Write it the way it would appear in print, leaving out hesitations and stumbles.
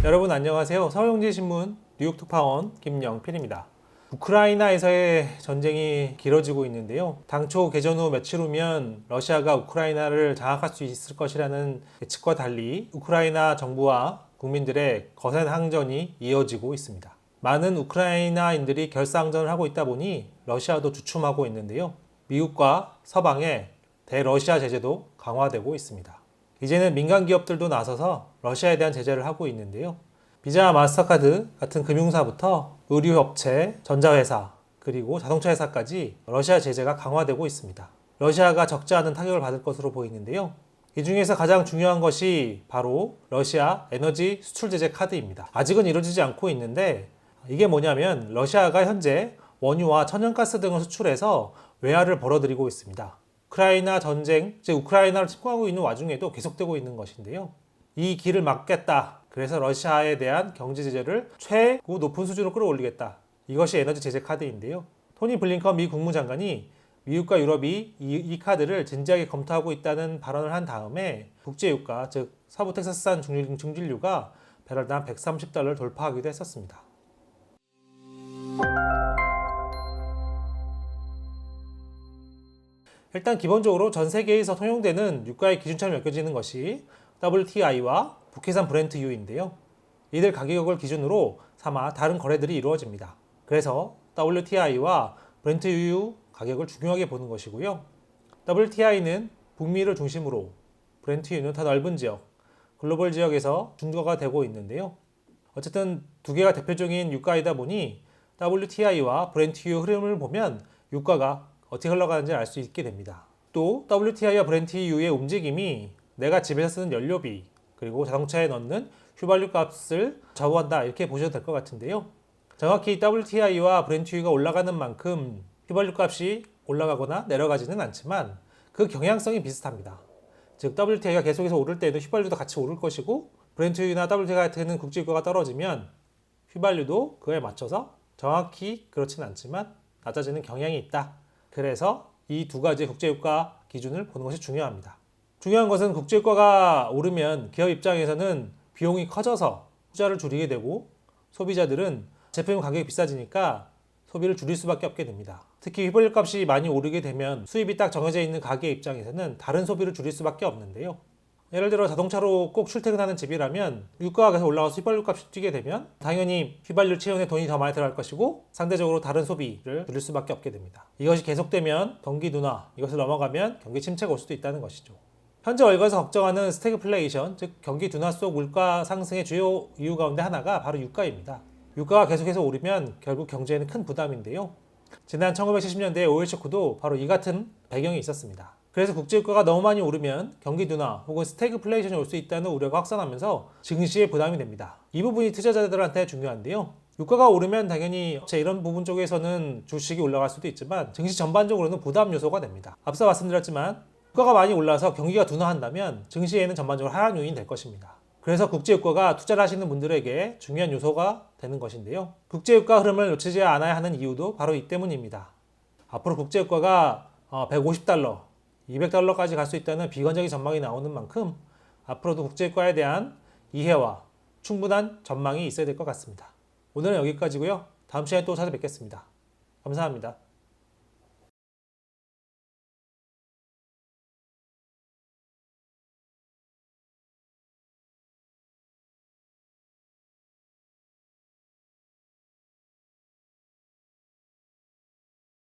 여러분 안녕하세요. 서울경제신문 뉴욕 특파원 김영필입니다. 우크라이나에서의 전쟁이 길어지고 있는데요. 당초 개전 후 며칠 후면 러시아가 우크라이나를 장악할 수 있을 것이라는 예측과 달리 우크라이나 정부와 국민들의 거센 항전이 이어지고 있습니다. 많은 우크라이나인들이 결사항전을 하고 있다 보니 러시아도 주춤하고 있는데요. 미국과 서방의 대러시아 제재도 강화되고 있습니다. 이제는 민간 기업들도 나서서 러시아에 대한 제재를 하고 있는데요. 비자, 마스터카드 같은 금융사부터 의류업체, 전자회사, 그리고 자동차 회사까지 러시아 제재가 강화되고 있습니다. 러시아가 적지 않은 타격을 받을 것으로 보이는데요. 이 중에서 가장 중요한 것이 바로 러시아 에너지 수출 제재 카드입니다. 아직은 이루어지지 않고 있는데 이게 뭐냐면 러시아가 현재 원유와 천연가스 등을 수출해서 외화를 벌어들이고 있습니다. 우크라이나 전쟁, 즉 우크라이나를 침공하고 있는 와중에도 계속되고 있는 것인데요. 이 길을 막겠다. 그래서 러시아에 대한 경제 제재를 최고 높은 수준으로 끌어올리겠다. 이것이 에너지 제재 카드인데요. 토니 블링컨 미 국무장관이 미국과 유럽이 이 카드를 진지하게 검토하고 있다는 발언을 한 다음에 국제유가, 즉 서부 텍사스산 중진류가 배럴당 130달러를 돌파하기도 했었습니다. 일단 기본적으로 전 세계에서 통용되는 유가의 기준처럼 여겨지는 것이 WTI와 북해산 브렌트유인데요. 이들 가격을 기준으로 삼아 다른 거래들이 이루어집니다. 그래서 WTI와 브렌트유 가격을 중요하게 보는 것이고요. WTI는 북미를 중심으로, 브렌트유는 더 넓은 지역, 글로벌 지역에서 중도가 되고 있는데요. 어쨌든 두 개가 대표적인 유가이다 보니 WTI와 브렌트유 흐름을 보면 유가가 어떻게 흘러가는지 알 수 있게 됩니다. 또 WTI와 브렌트유의 움직임이 내가 집에서 쓰는 연료비 그리고 자동차에 넣는 휘발유 값을 좌우한다 이렇게 보셔도 될 것 같은데요. 정확히 WTI와 브렌트유가 올라가는 만큼 휘발유 값이 올라가거나 내려가지는 않지만 그 경향성이 비슷합니다. 즉 WTI가 계속해서 오를 때에도 휘발유도 같이 오를 것이고 브렌트유나 WTI 같은 국제유가가 떨어지면 휘발유도 그에 맞춰서 정확히 그렇진 않지만 낮아지는 경향이 있다. 그래서 이 두 가지 국제유가 기준을 보는 것이 중요합니다. 중요한 것은 국제유가가 오르면 기업 입장에서는 비용이 커져서 투자를 줄이게 되고 소비자들은 제품 가격이 비싸지니까 소비를 줄일 수밖에 없게 됩니다. 특히 휘발유 값이 많이 오르게 되면 수입이 딱 정해져 있는 가게 입장에서는 다른 소비를 줄일 수밖에 없는데요. 예를 들어 자동차로 꼭 출퇴근하는 집이라면 유가가 계속 올라가서 휘발유 값이 뛰게 되면 당연히 휘발유 채운에 돈이 더 많이 들어갈 것이고 상대적으로 다른 소비를 줄일 수밖에 없게 됩니다. 이것이 계속되면 경기 둔화, 이것을 넘어가면 경기 침체가 올 수도 있다는 것이죠. 현재 월가에서 걱정하는 스태그플레이션, 즉 경기 둔화 속 물가 상승의 주요 이유 가운데 하나가 바로 유가입니다. 유가가 계속해서 오르면 결국 경제에는 큰 부담인데요. 지난 1970년대 오일 쇼크도 바로 이 같은 배경이 있었습니다. 그래서 국제유가가 너무 많이 오르면 경기 둔화 혹은 스태그플레이션이 올 수 있다는 우려가 확산하면서 증시에 부담이 됩니다. 이 부분이 투자자들한테 중요한데요. 유가가 오르면 당연히 이런 부분 쪽에서는 주식이 올라갈 수도 있지만 증시 전반적으로는 부담 요소가 됩니다. 앞서 말씀드렸지만 유가가 많이 올라서 경기가 둔화한다면 증시에는 전반적으로 하락 요인이 될 것입니다. 그래서 국제유가가 투자를 하시는 분들에게 중요한 요소가 되는 것인데요. 국제유가 흐름을 놓치지 않아야 하는 이유도 바로 이 때문입니다. 앞으로 국제유가가 150달러, 200달러까지 갈 수 있다는 비관적인 전망이 나오는 만큼 앞으로도 국제유가에 대한 이해와 충분한 전망이 있어야 될 것 같습니다. 오늘은 여기까지고요. 다음 시간에 또 찾아뵙겠습니다. 감사합니다.